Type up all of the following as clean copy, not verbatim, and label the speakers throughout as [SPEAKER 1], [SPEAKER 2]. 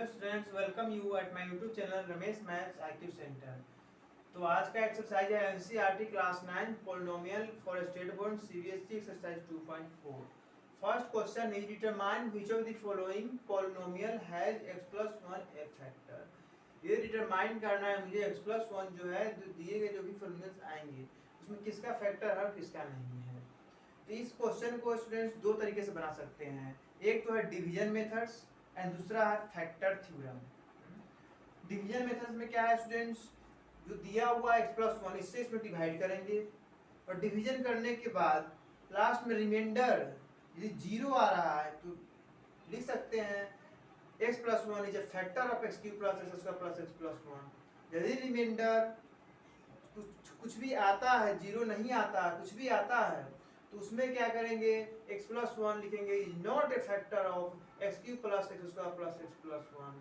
[SPEAKER 1] Students, welcome you at my YouTube channel Ramesh maths IQ centre. तो आज का exercise है NCERT class 9 polynomial for state board CBSE exercise 2.4। First question is determine which of the following polynomial has x plus 1 A factor. ये determine करना है मुझे x plus 1 जो है जो दिए गए जो भी पॉलिनोमियल्स आएंगे उसमें किसका फैक्टर है और किसका नहीं है। तो इस क्वेश्चन को स्टूडेंट्स दो तरीके से बना सकते हैं, एक तो है डिवीजन मेथड्स एंड दूसरा है फैक्टर थ्योरम। डिवीजन मेथड्स में क्या है स्टूडेंट्स, जो दिया हुआ x plus 1 इससे इसमें डिवाइड करेंगे और डिवीजन करने के बाद लास्ट में रिमाइंडर यदि जीरो आ रहा है तो लिख सकते हैं x plus 1 is a factor of x cube plus x square plus x plus 1। यदि रिमाइंडर कुछ भी आता है, जीरो नहीं आता, कुछ भी आता है तो उसमें क्या करेंगे, x plus 1 लिखेंगे is not a factor of x cube plus x square plus x plus 1।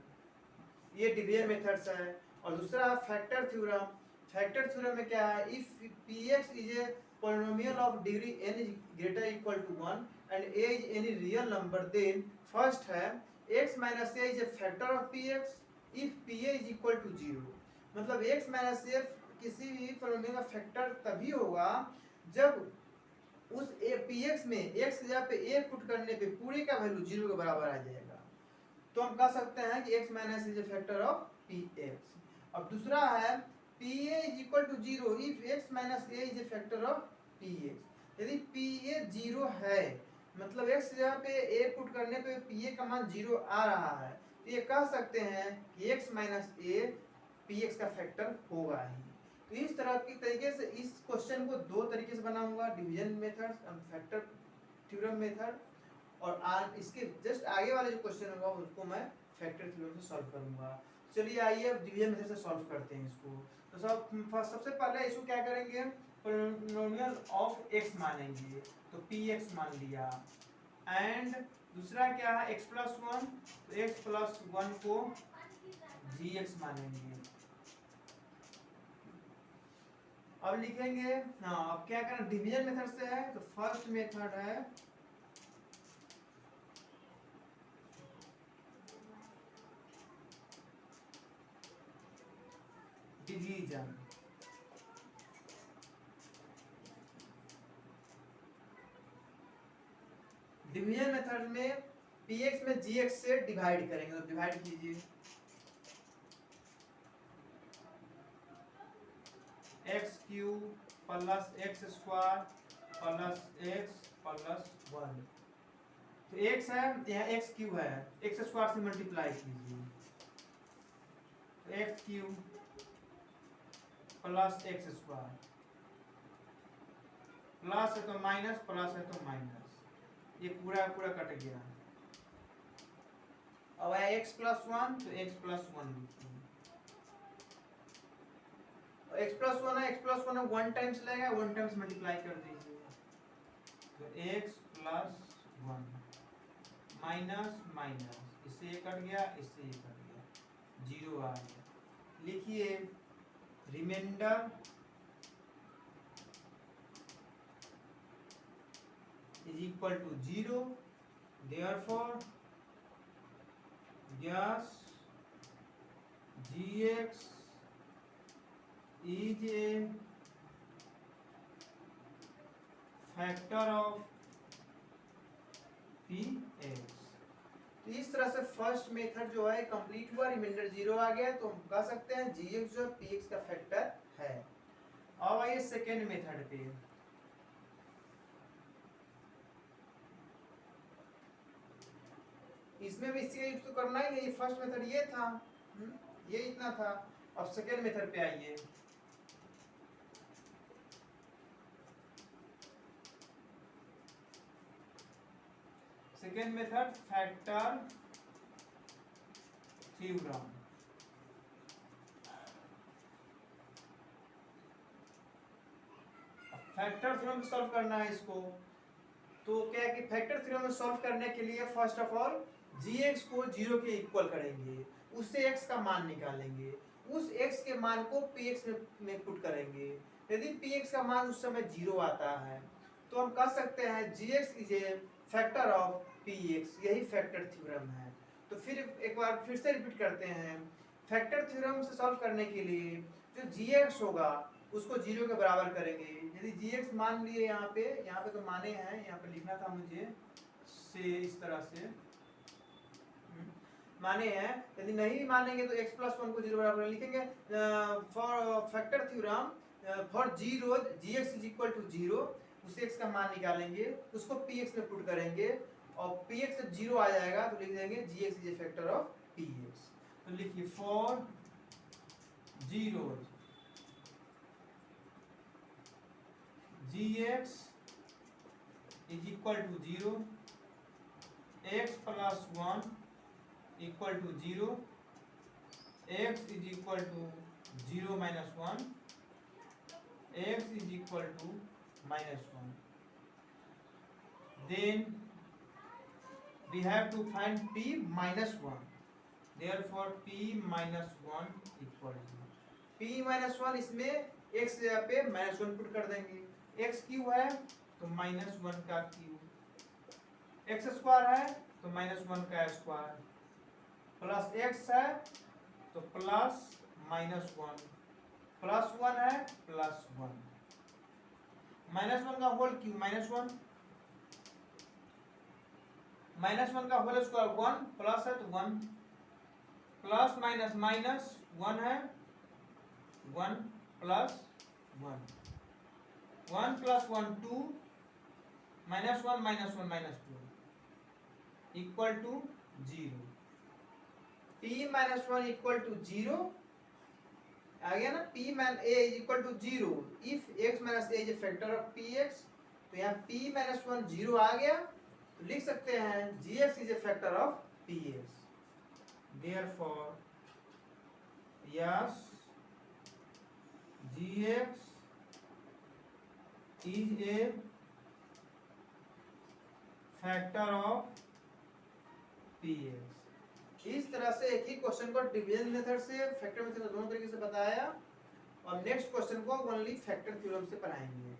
[SPEAKER 1] ये डिवीजन मेथड्स है। और दूसरा फैक्टर थ्योरम। फैक्टर थ्योरम में क्या है, if px is a polynomial of degree n is greater equal to 1 and a is any real number, then first है x minus a is a factor of px if pa is equal to 0। मतलब x minus a किसी भी polynomial का factor तभी होगा जब उस px में x की जगह पे a पुट करने पे पूरे का वैल्यू 0 के बराबर आ जाएगा। तो हम कह सकते हैं कि x minus is a factor of px। अब दूसरा है pa is equal to 0 if x minus a is a factor of px। यदि pa 0 है मतलब x की जगह पे a पुट करने पे pa का मान 0 आ रहा है, तो ये कह सकते हैं कि x माइनस a px का फैक्टर होगा ही। तो इस तरह की तरीके से इस क्वेश्चन को दो तरीके से बनाऊंगा, division method, factor theorem method, और इसके जस्ट आगे वाले जो क्वेश्चन होगा उसको मैं फैक्टर थ्योरम से सॉल्व करूंगा। चलिए आइए अब डिवीजन मेथड से सॉल्व करते हैं इसको। तो सबसे पहले इसको क्या करेंगे, पॉलिनोमियल ऑफ x मानेंगे, तो px मान लिया। एंड दूसरा क्या है x plus 1, तो x plus 1 को gx मानेंगे। अब लिखेंगे, हाँ अब क्या करना, डिवीजन मेथड से है तो फर्स्ट मेथड है डिवीजन। डिवीजन मेथड में px में gx से डिवाइड करेंगे, तो डिवाइड कीजिए x cube plus x square plus x plus 1। तो x है यहाँ x क्यूब है, x स्क्वायर से मल्टीप्लाई कीजिए, तो x cube plus x square, plus है तो माइनस, प्लस है तो माइनस, ये पूरा पूरा कट गया। अब है x plus 1, तो x plus 1 लिखिए। x plus 1 है, x plus 1 है, 1 टाइम्स लगेगा, 1 टाइम्स मल्टीप्लाई कर दीजिए, तो x plus 1 माइनस माइनस, इससे ये कट गया, इससे ये कट गया, 0 आ गया। लिखिए remainder is equal to 0, therefore yes gx is a factor of px। तो इस तरह से फर्स्ट मेथड जो है कंप्लीट हुआ, रिमाइंडर 0 आ गया, तो हम कह सकते हैं gx जो px का फैक्टर है। अब आइए सेकेंड मेथड पे। इसमें भी इसी का यूज तो करना ही है, ये फर्स्ट मेथड ये था, ये इतना था। अब सेकेंड मेथड पे आइए। Second method factor theorem. Factor theorem solve करना है इसको, तो क्या है कि फैक्टर थ्योरम सॉल्व करने के लिए फर्स्ट ऑफ ऑल gx को 0 के इक्वल करेंगे, उससे x का मान निकालेंगे, उस x के मान को px में पुट करेंगे। यदि px का मान उस समय 0 आता है तो हम कह सकते हैं gx is a factor of px, यही फैक्टर थ्योरम है। तो फिर एक बार फिर से रिपीट करते हैं। फैक्टर थ्योरम से सॉल्व करने के लिए जो gx होगा उसको 0 के बराबर करेंगे। यदि gx मान लिए यहाँ पे तो माने हैं, यहाँ पे लिखना था मुझे से इस तरह से माने हैं। यदि नहीं मानेंगे तो x प्लस 1 को 0 बराबर लिखेंगे। For factor theorem for zeros gx is equal to 0, उस x का मान निकालेंगे, उसको px में पुट करेंगे और px जब 0 आ जाएगा तो लिख देंगे gx is a factor of px। तो लिखिए for zeros gx is equal to 0, x plus 1 equal to 0, x is equal to 0 minus 1, x is equal to minus 1. Then we have to find p minus 1. Therefore p minus 1 equal to p minus 1, इसमें x जगह पे minus 1 put कर देंगे। x Q है तो minus 1 का Q, x square है तो माइनस 1 का स्क्वायर, प्लस x है तो प्लस माइनस 1, प्लस 1 है प्लस 1, माइनस 1 का होल क्यू माइनस 1, माइनस 1 का होल स्क्वायर 1, प्लस है तो 1, प्लस माइनस माइनस 1 है 1 plus 1, 1 plus 1 2, minus 1 minus 1 minus 2 equal to 0। p minus 1 equal to 0 आ गया ना। p मान a is equal to 0 if x minus a is a factor of px। तो यहाँ p minus 1 0 आ गया तो लिख सकते हैं gx is a factor of px। Therefore yes, gx is a factor of px। इस तरह से एक ही क्वेश्चन को डिवीजन मेथड से, फैक्टर मेथड से, दोनों तरीके से बताया और नेक्स्ट क्वेश्चन को ओनली फैक्टर थ्योरम से पढ़ाएंगे।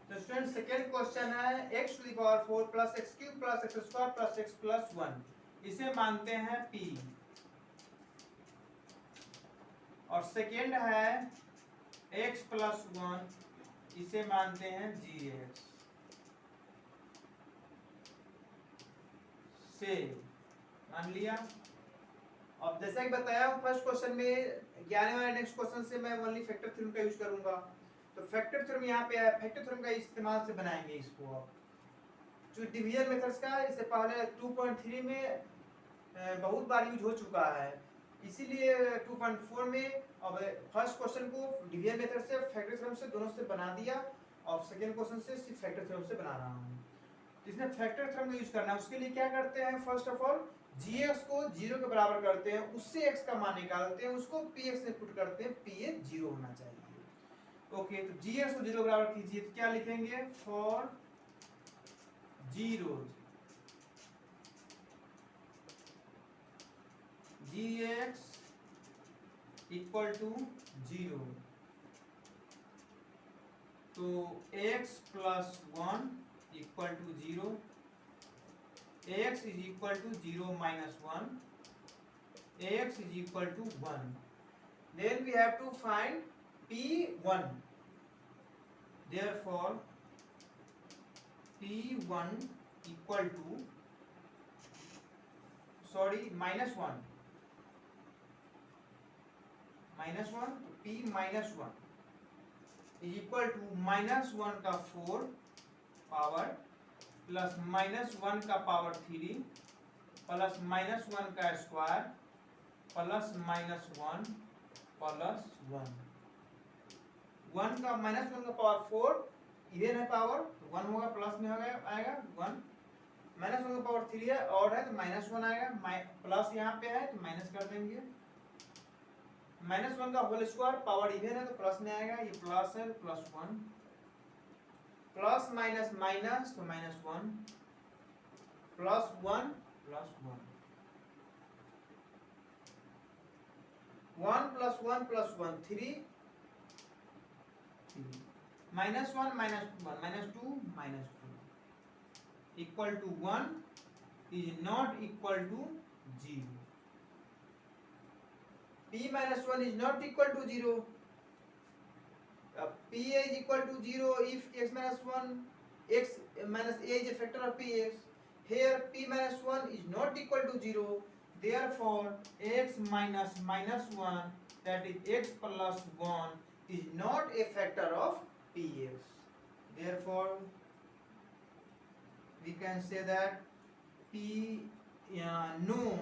[SPEAKER 1] तो स्टूडेंट सेकंड क्वेश्चन है x to the power 4 plus x cube plus x square plus x plus 1, इसे मानते हैं p। और सेकंड है x प्लस 1, इसे मानते हैं gx से, मान लिया। अब जैसा कि बताया फर्स्ट क्वेश्चन में आने वाले नेक्स्ट क्वेश्चन से मैं ओनली फैक्टर थ्योरम का यूज करूंगा। तो फैक्टर थ्योरम यहाँ पे है, फैक्टर थ्योरम का इस्तेमाल से बनाएंगे इसको। अब जो डिवीजन मेथड्स का इससे पहले 2.3 में बहुत बार यूज हो चुका है, इसीलिए 2.4 में अब फर्स्ट क्वेश्चन को डिवीजन मेथड से, फैक्टर थ्योरम से, दोनों से बना दिया और सेकंड क्वेश्चन से सिर्फ फैक्टर थ्योरम से बना रहा हूँ। इसमें फैक्टर थ्योरम का यूज करना है, उसके लिए क्या करते हैं, फर्स्ट ऑफ ऑल gx को 0 के बराबर करते हैं, उससे x का मान निकालते हैं, उसको px में पुट करते हैं, px 0 होना चाहिए। ओके, तो gx को 0 के बराबर कीजिए तो क्या लिखेंगे, for zero gx equal to 0, तो x plus 1 equal to 0, x is equal to 0 minus 1, x is equal to 1. Then we have to find p1. Therefore p1 equal to minus 1, तो p minus 1 is equal to minus 1 का 4 power plus minus 1 का power 3 plus minus 1 का square plus minus 1 plus 1 का minus 1 का power 4 even है power, तो 1 होगा plus में आएगा 1, माइनस 1 का पावर 3 है ऑड है तो माइनस 1 आएगा, प्लस यहाँ पे है तो माइनस कर देंगे, माइनस 1 का होल स्क्वायर पावर इवन है तो प्लस में आएगा, ये प्लस है तो प्लस 1, प्लस माइनस माइनस तो minus 1, plus 1 plus 1 plus 1 plus 1 3, minus 1 minus 1 minus 2 equal to 1, is not equal to 0. P minus 1 is not equal to 0. P is equal to 0 if x minus 1, x minus a is a factor of px. Here P minus 1 is not equal to 0. Therefore x minus minus 1, that is x plus 1, is not a factor of px. Therefore we can say that no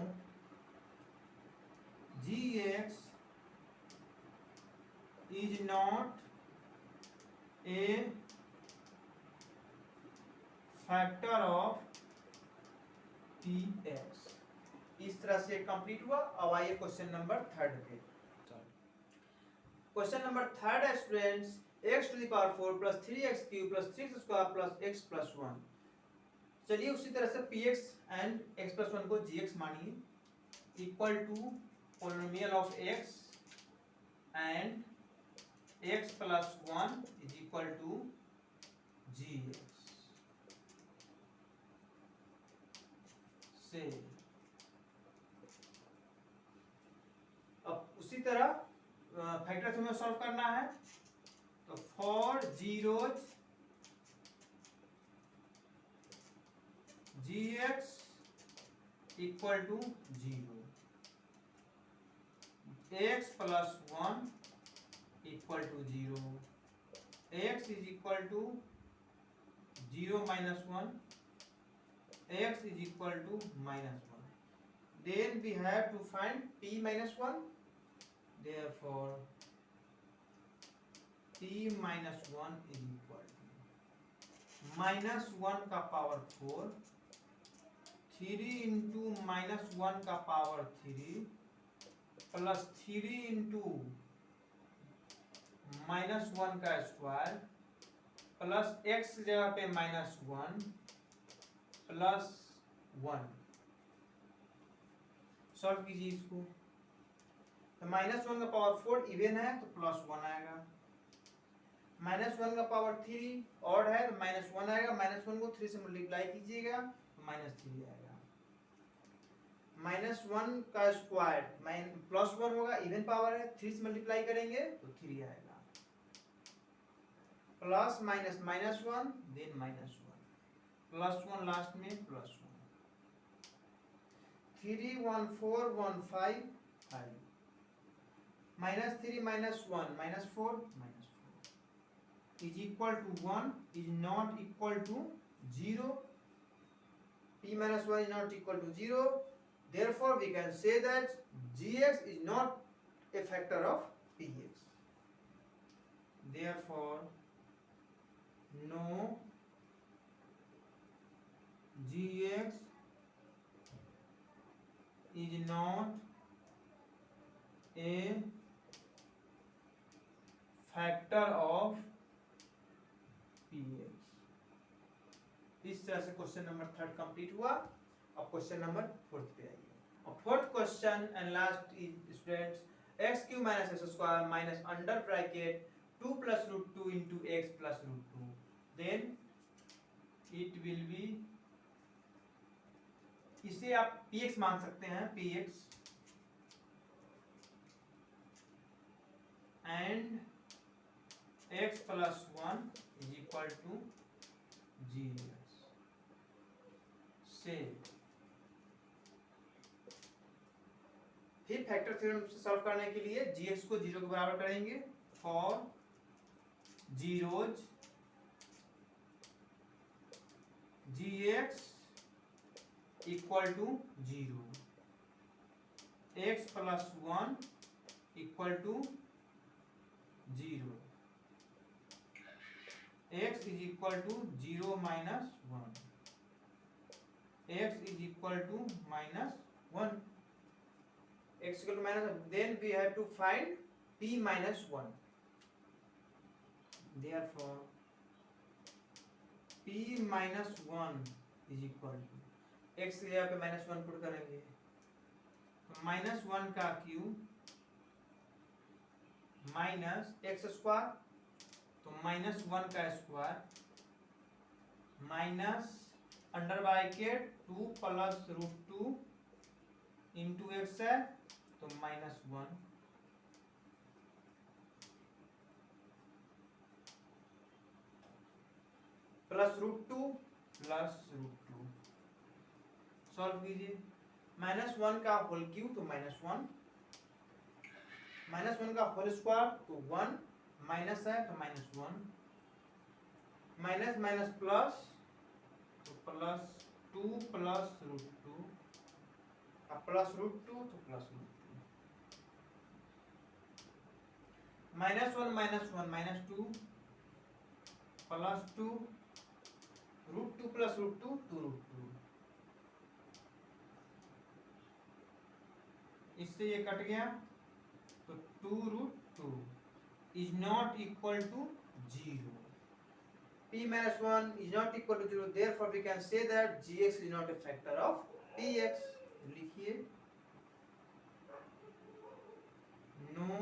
[SPEAKER 1] gx is not a factor of px. इस तरह से complete हुआ. अब आइए question number 3 पे. Question number 3 students, x to the power 4 plus 3x cube plus 6 square plus x plus 1. चलिए उसी तरह से px and x plus 1 को gx मानिए equal to polynomial of x and x plus 1 is equal to gx. से अब उसी तरह फैक्टर हमें सॉल्व करना है. तो for zeros gx equal to 0, x plus 1 equal to 0, x is equal to 0 minus 1, x is equal to minus 1. Then we have to find p minus 1. Therefore p minus 1 is equal to minus 1 का power 4, 3 into minus 1 का power 3 plus 3 into minus 1 का square plus x जगह पे minus 1 plus 1. Solve कीजिए इसको. तो minus 1 का power 4 even है तो प्लस 1 आएगा. माइनस 1 का पावर 3 ऑड है तो माइनस 1 आएगा. माइनस 1 को 3 से मल्टीप्लाई कीजिएगा तो माइनस 3 आएगा. माइनस 1 का स्क्वायर प्लस 1 होगा, इवन पावर है, 3 से मल्टीप्लाई करेंगे तो 3 आएगा. Plus minus minus 1 then minus 1 plus 1 last में plus 1. 3 1 4 1 5 5 minus 3 minus 1 minus 4 minus 4 is equal to 1 is not equal to 0. p minus 1 is not equal to 0. Therefore we can say that gx is not a factor of px. Therefore no gx is not a factor of px. इस तरह से question number 3 complete हुआ. अब question number 4 पे आइए. और fourth question and last is students x cube minus x square minus under bracket 2 plus root 2 into x plus root 2. Then it will be, इसे आप px मान सकते हैं, px and x plus 1 is equal to gx. से फिर factor theorem से solve करने के लिए gx को 0 के बराबर करेंगे. For zeros gx equal to 0, x plus 1 equal to 0, x is equal to 0 minus 1, x is equal to minus 1, x equal to minus 1. Then we have to find p minus 1. Therefore p minus 1 is equal to, x की जगह पे minus 1 put करेंगे तो minus 1 का cube minus x square तो minus 1 का square minus under bracket 2 plus root 2 into x है तो -1 plus root 2 plus root 2 solve कीजिए। -1 का होल क्यूब तो -1, -1 का होल स्क्वायर तो 1, माइनस है तो -1, माइनस माइनस प्लस तो +2 प्लस रूट 2, अब प्लस रूट 2 तो plus root 2, -1 -1 -2 +2 root 2 plus root 2 2 root 2, इससे ये कट गया तो 2 root 2 is not equal to 0। p minus 1 is not equal to 0, therefore we can say that gx is not a factor of px। लिखिए no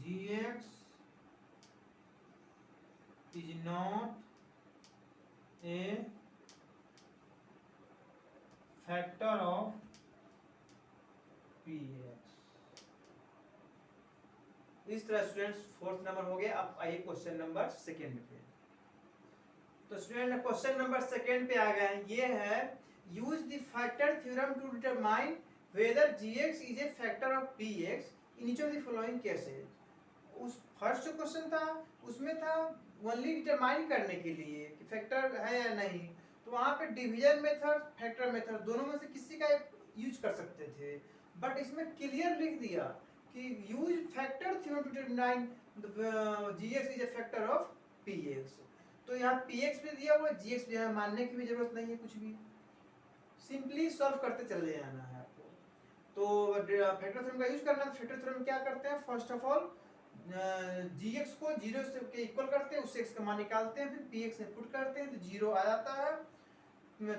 [SPEAKER 1] gx is not a factor of px। इस तरह students fourth number हो गया। अब आइए question number second पे। तो student question number second पे आ गए। ये है use the factor theorem to determine whether gx is a factor of px in each of the following cases. उस फर्स्ट जो क्वेश्चन था उसमें था ओनली डिटरमाइन करने के लिए कि फैक्टर है या नहीं, तो वहाँ पे डिवीजन मेथड फैक्टर मेथड दोनों में से किसी का यूज कर सकते थे, बट इसमें क्लियर लिख दिया कि use factor theorem to determine gx is a factor of px। तो यहाँ px भी दिया हुआ है, gx भी दिया, मानने की भी जरूरत नहीं है, कुछ भी सिंपली सॉल्व करते चले जाना है आपको। तो फैक्टर थ्योरम का यूज करना है। फैक्टर थ्योरम क्या करते हैं, फर्स्ट ऑफ ऑल gx को 0 से के इक्वल करते हैं, उससे x का मान निकालते हैं, फिर px में पुट करते हैं तो 0 आ जाता है।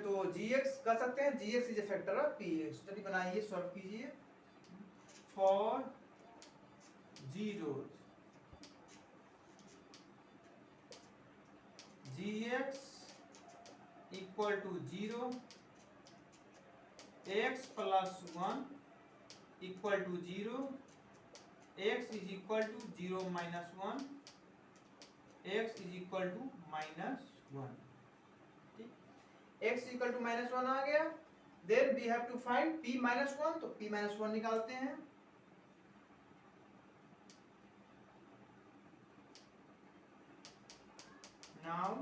[SPEAKER 1] तो gx कर सकते हैं gx is a factor of px। चलिए बनाइए, सॉल्व कीजिए। For 0 gx equal to 0, x plus 1 equal to 0, x is equal to 0 minus 1, x is equal to -1। ठीक, x इक्वल टू -1 आ गया। Then we have to find p -1, तो p -1 निकालते हैं। Now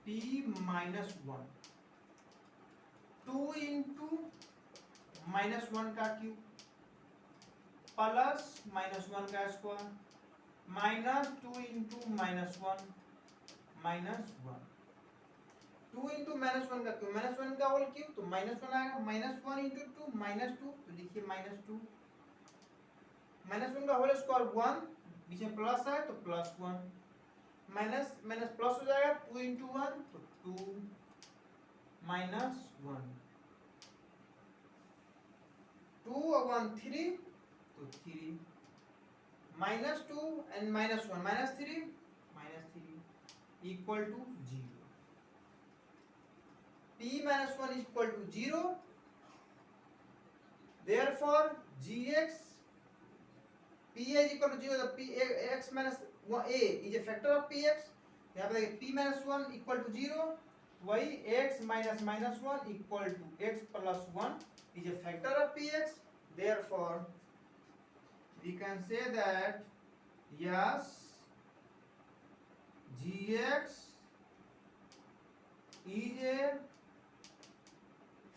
[SPEAKER 1] p -1 2 into -1 का cube plus -1 का square -2 into -1 -1 2 into -1 का cube -1 का होल क्यूब तो -1 आएगा। -1 इंटू 2 -2, तो लिखिए -2। -1 का होल स्क्वायर 1, बीच में प्लस है तो +1, माइनस माइनस प्लस हो जाएगा 2 इंटू 1 तो 2 -1, 2 और 1 3 तो 3, -2 and -1 -3 equal to 0। p -1 is equal to 0, therefore gx p is equal to 0, the x minus a is a factor of px। यहाँ पे देखिए p -1 equal to 0, वही x minus -1 equal to x plus 1 is a factor of px। therefore we can say that yes, gx is a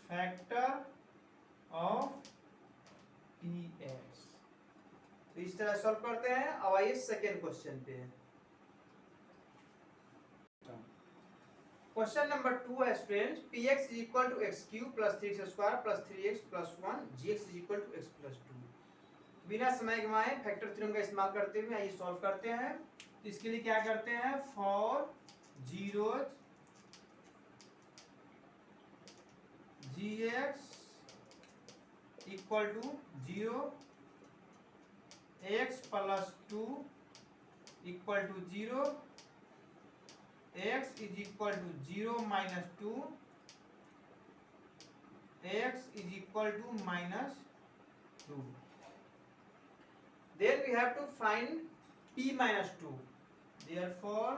[SPEAKER 1] factor of px। तो इस तरह solve करते हैं। अब आइए सेकेंड क्वेश्चन पे। क्वेश्चन नंबर 2 है student, px is equal to x cube plus 3x square plus 3x plus 1, gx is equal to x plus 2। बिना समय गंवाए फैक्टर थ्योरम का इस्तेमाल करते हुए आइए सॉल्व करते हैं। तो इसके लिए क्या करते हैं, for 0 gx equal to 0, x plus 2 equal to 0, x is equal to 0 minus 2, x is equal to minus 2. Then we have to find p minus 2. Therefore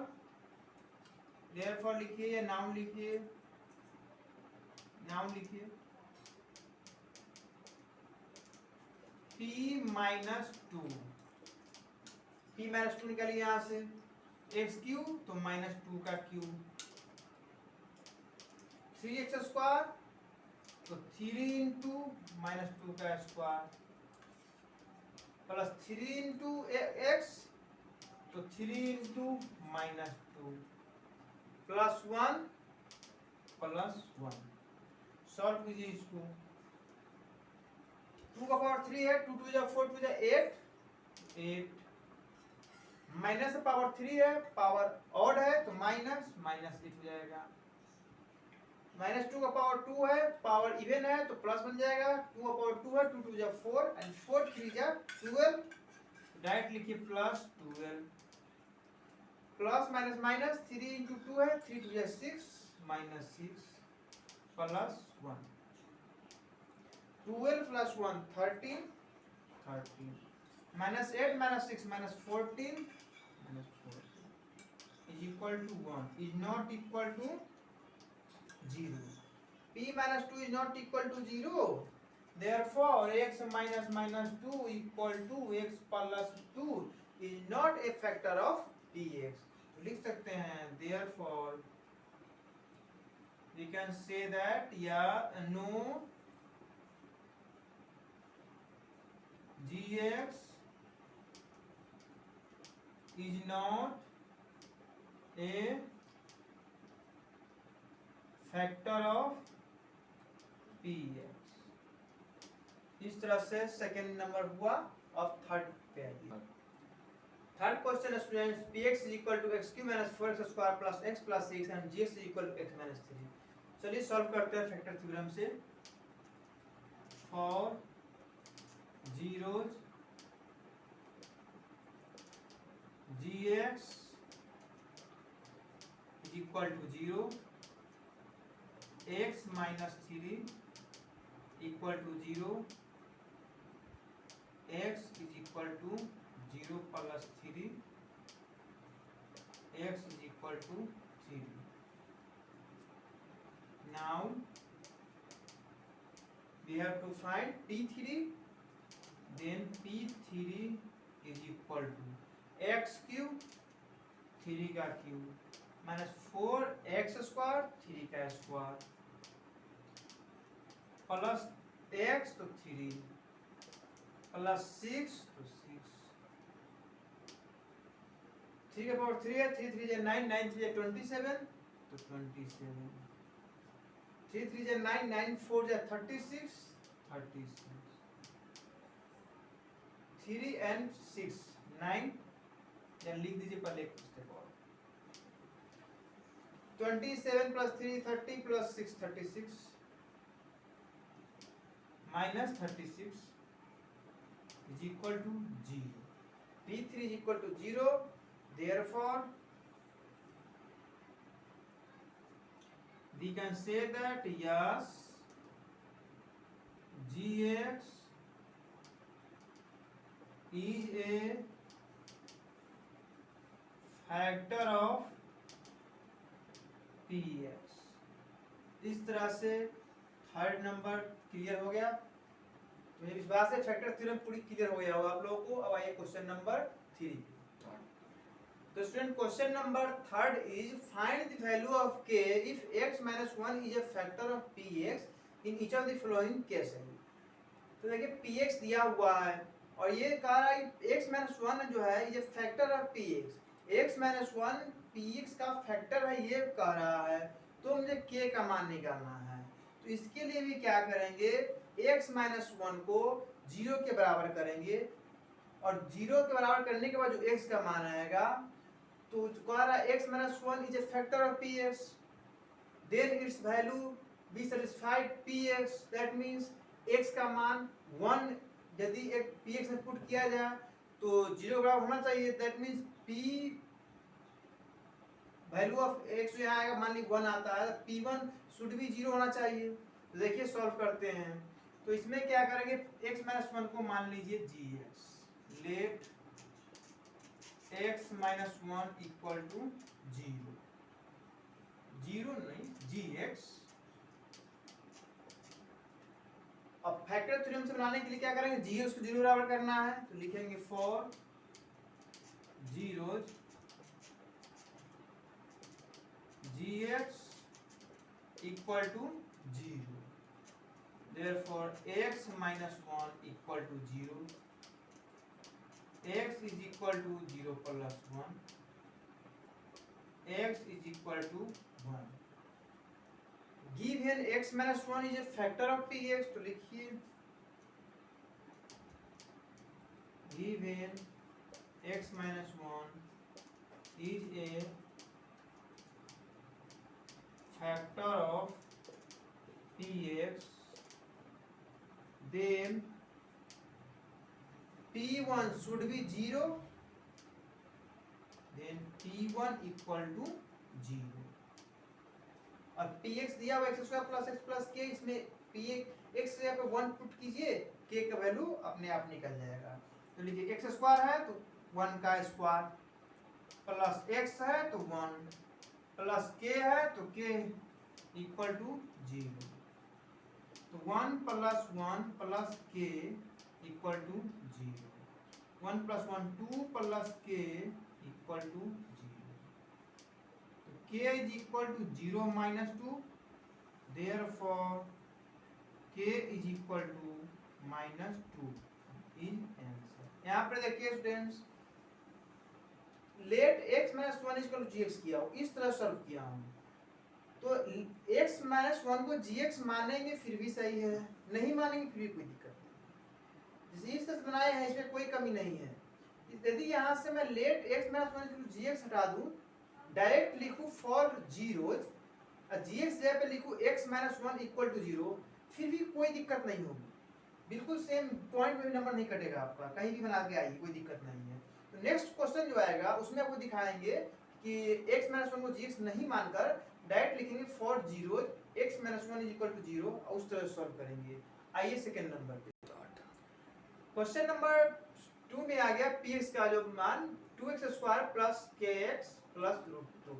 [SPEAKER 1] लिखिए या नाउन लिखिए, p minus 2. p minus 2 निकालिए यहाँ से, x Q तो minus 2 का cube, 3x square तो 3 into minus 2 का स्क्वायर प्लस 3 इंटू एक्स तो 3 इंटू माइनस 2 प्लस 1 सॉल्व कीजिए इसको। 2 का पावर 3 है, 2 2 जा 4 2 जा 8 माइनस पावर 3 है, पावर ऑड है तो माइनस 8 हो जाएगा। माइनस 2 का पावर 2 है, पावर इवन है तो प्लस बन जाएगा। 2 का पावर 2 है, 2 2 जा 4 एंड 4 3 जा 12, डायरेक्ट लिखिए plus 12 plus minus minus 3 into 2 है, 3 2 जा 6 minus 6 plus 1, 12 plus 1 13 minus 8 minus 6 minus 14 is equal to 1 is not equal to 0. p minus 2 is not equal to 0. Therefore, x minus minus 2 equal to x plus 2 is not a factor of px. तो लिख सकते हैं therefore we can say that no gx is not a factor of px. इस तरह से second number हुआ। अब third पे आइए। Third question students, px is equal to x cube minus 4x square plus x plus 6 and gx is equal to x minus 3. चलिए solve करते हैं फैक्टर थ्योरम से। For zeros gx is equal to 0, x minus 3 equal to 0, x is equal to 0 plus 3, x is equal to 3. Now we have to find p3, then p3 is equal to x cube 3 का cube minus 4x square 3 का square plus x तो 3 plus 6 तो 6, 3 के power 3 है, 3 3 जा 9 9 3 जा 27 तो 27, 3 3 जा 9 9 4 जा 36 3 and 6 9 या लिख दीजिए पहले इसके power 27 plus 3 30 plus 6 36 minus 36 is equal to 0. p3 is equal to 0. Therefore we can say that yes, gx is a factor of px. इस तरह से थर्ड नंबर क्लियर हो गया। तो मेरे विश्वास है फैक्टर थ्योरम पूरी क्लियर हो गया होगा आप लोगों को। अब आइए क्वेश्चन नंबर 3। तो student question number third is find the value of k if x minus 1 is a factor of px in each of the following cases. तो देखिए px दिया हुआ है और ये कह रहा है x minus 1 जो है ये factor of px, x minus 1 px का फैक्टर है ये कह रहा है, तो मुझे k का मान निकालना है। तो इसके लिए भी क्या करेंगे, x minus 1 को 0 के बराबर करेंगे और 0 के बराबर करने के बाद जो x का मान आएगा तो कह रहा है x minus 1 is a factor of px, then its value be satisfied px, that means x का मान 1 यदि एक px में पुट किया जाए तो 0 के बराबर होना चाहिए, that means p value of x जो यहाँ आएगा, मान ली 1 आता है, p1 शुड भी 0 होना चाहिए। तो देखिए सॉल्व करते हैं। तो इसमें क्या करेंगे, x माइनस 1 को मान लीजिए gx, let x minus 1 equal to 0, 0 नहीं gx। अब फैक्टर थ्योरम से बनाने के लिए क्या करेंगे, gx को 0 बराबर करना है, तो लिखेंगे for zeros gx equal to 0, therefore x minus 1 equal to 0, x is equal to 0 plus 1, x is equal to 1। given x minus 1 is a factor of px, तो लिखिए given x minus 1 is a factor of px, then p1 should be 0, then p1 equal to 0। अब px दिया हुआ x square plus x plus k, इसमें x से यहाँ पे 1 put कीजिए, k का वैल्यू अपने आप निकल जाएगा। तो लिखिए x स्क्वायर है तो 1 का स्क्वायर, प्लस x है तो 1, प्लस k है तो k इक्वल टू 0। तो 1 plus 1 plus k equal to 0, 1 plus 1 2 plus k equal to 0। तो k is equal to 0 minus 2, therefore k is equal to minus 2 is answer. यहाँ पर देखिए students, let x minus 1 equal to gx किया हो, इस तरह solve किया हूँ, तो x माइनस 1 को gx मानेंगे फिर भी सही है, नहीं मानेंगे फिर भी कोई दिक्कत नहीं। जिस तरह से बनाए हैं इसमें कोई कमी नहीं है। यदि यहाँ से मैं let x minus 1 equal to gx हटा दूँ, डायरेक्ट लिखूँ फॉर जीरोज, gx जगह पे लिखूँ x माइनस 1 इक्वल टू 0, फिर भी कोई दिक्कत नहीं होगी, बिल्कुल सेम पॉइंट में भी नंबर नहीं कटेगा आपका, कहीं भी बना के आइए कोई दिक्कत नहीं है। तो नेक्स्ट क्वेश्चन जो आएगा उसमें आपको दिखाएंगे कि x माइनस 1 को gx नहीं मानकर डायरेक्ट लिखेंगे for zero x minus 1 is equal to 0, और उस तरह सॉल्व करेंगे। आइए सेकंड नंबर पे, क्वेश्चन नंबर 2 में आ गया px का जो मान 2x square plus kx plus √2।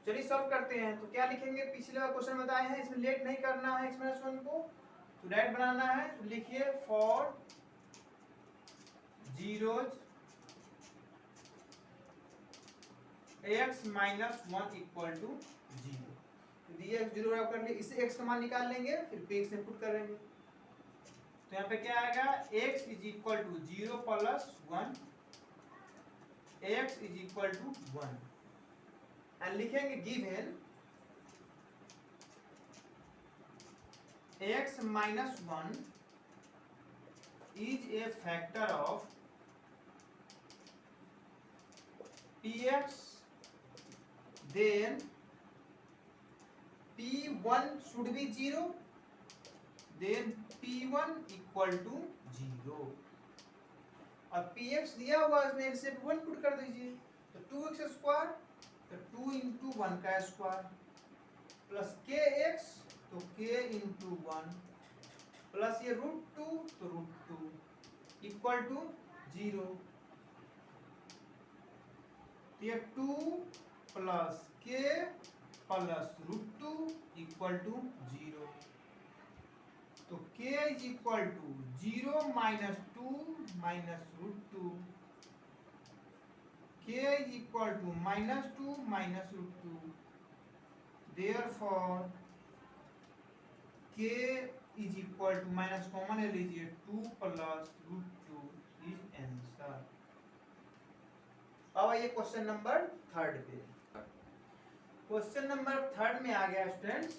[SPEAKER 1] चलिए सॉल्व करते हैं। तो क्या लिखेंगे, पिछले वाला क्वेश्चन बताए हैं, इसमें लेट नहीं करना है x माइनस 1 को, तो डायरेक्ट बनाना है। तो लिखिए for zeros x minus 1 equal to 0, दिए x 0 कर लिए, इससे x का मान निकाल लेंगे, फिर px से पुट करेंगे। तो यहाँ पे क्या आएगा, x is equal to 0 plus 1, x is equal to 1, and लिखेंगे given x minus 1 is a factor of px, then p1 should be 0, then p1 equal to 0। अब px दिया हुआ है, इसमें x से 1 पुट कर दीजिए, तो 2x स्क्वायर, तो 2 इंटू 1 का स्क्वायर, प्लस kx, तो k इंटू 1, प्लस ये √2, तो √2 इक्वल टू 0। ये 2 plus k plus √2 equal to 0, तो k is equal to 0 minus 2 minus √2, k is equal to minus 2 minus √2, therefore k is equal to, minus common ले लीजिए, 2 plus √2 is answer. अब आइए question number 3 पे। Question number 3 में आ गया students,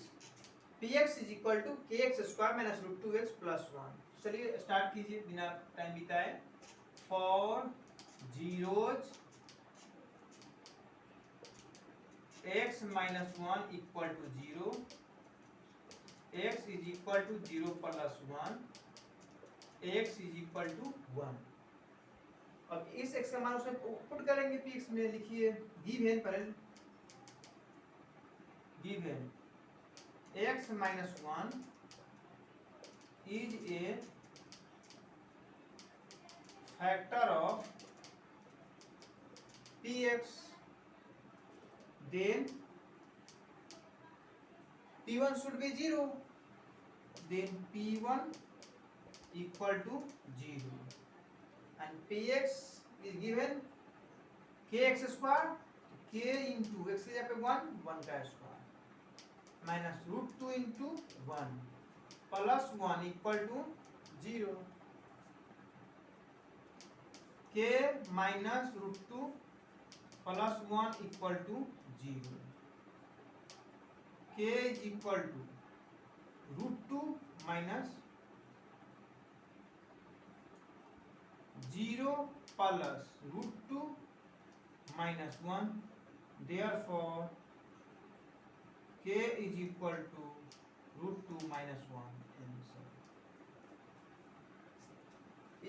[SPEAKER 1] px is equal to kx square minus √2x plus 1। चलिए start कीजिए बिना टाइम बिताए। For zeros x minus 1 equal to 0, x is equal to 0 plus 1, x is equal to 1। अब इस x का मान उसमें पुट करेंगे px में, लिखिए गिवन, पहले given x minus 1 is a factor of px, then p1 should be 0, then p1 equal to 0 and px is given kx square, k into x is 1 का square minus √2 into 1 plus 1 equal to 0, k minus √2 plus 1 equal to 0, k is equal to √2 minus 0 plus √2 minus 1, therefore k is equal to √2 minus 1 answer.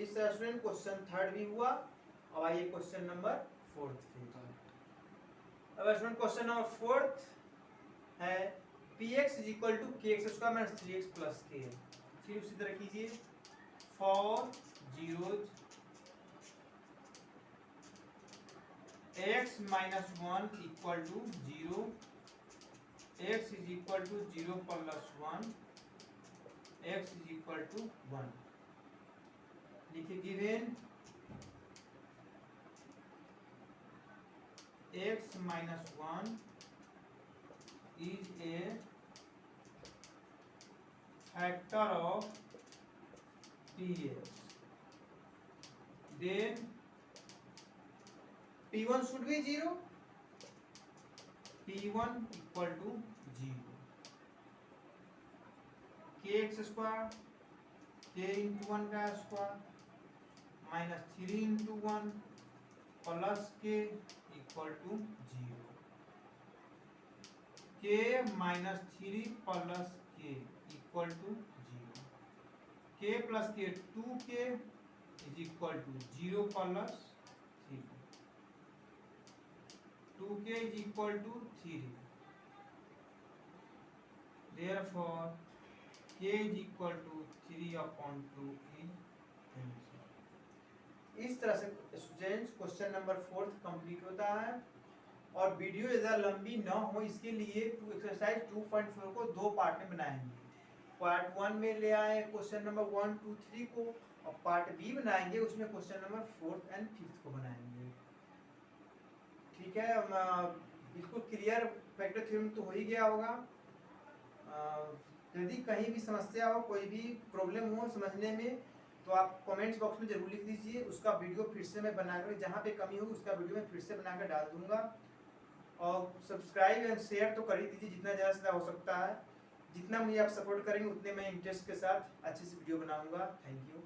[SPEAKER 1] इस तरह student question third भी हुआ। अब आइए question number fourth पे। अब student question number fourth है px is equal to kx square minus 3x plus k। फिर उसी तरह कीजिए for zeros x minus 1 equal to 0, x is equal to 0 plus 1, x is equal to 1। लिखिए given x minus 1 is a factor of px, then p1 should be 0, p1 equal to 0, kx square, k into 1 का square minus 3 into 1 plus k equal to 0, k minus 3 plus k equal to 0, k plus k 2k is equal to 0 plus 3, 2k is equal to 3, therefore k is equal to 3/2 in answer. इस तरह से students question number fourth complete होता है। और video ज़्यादा लंबी ना हो इसके लिए एक्सरसाइज 2.4 को दो पार्ट में बनाएंगे। पार्ट 1 में ले आए क्वेश्चन नंबर 1, 2, 3 को, और पार्ट बी बनाएंगे उसमें question number 4th and 5th को बनाएंगे। ठीक है, बिल्कुल क्लियर फैक्टर थ्योरम तो हो ही गया होगा। यदि कहीं भी समस्या हो, कोई भी प्रॉब्लम हो समझने में, तो आप कमेंट्स बॉक्स में जरूर लिख दीजिए। उसका वीडियो फिर से मैं बनाकर, जहाँ पे कमी होगी उसका वीडियो मैं फिर से बनाकर डाल दूंगा। और सब्सक्राइब एंड शेयर तो कर ही दीजिए जितना ज़्यादा से ज़्यादा हो सकता है। जितना मुझे आप सपोर्ट करेंगे उतने मैं इंटरेस्ट के साथ अच्छे से वीडियो बनाऊंगा। Thank you.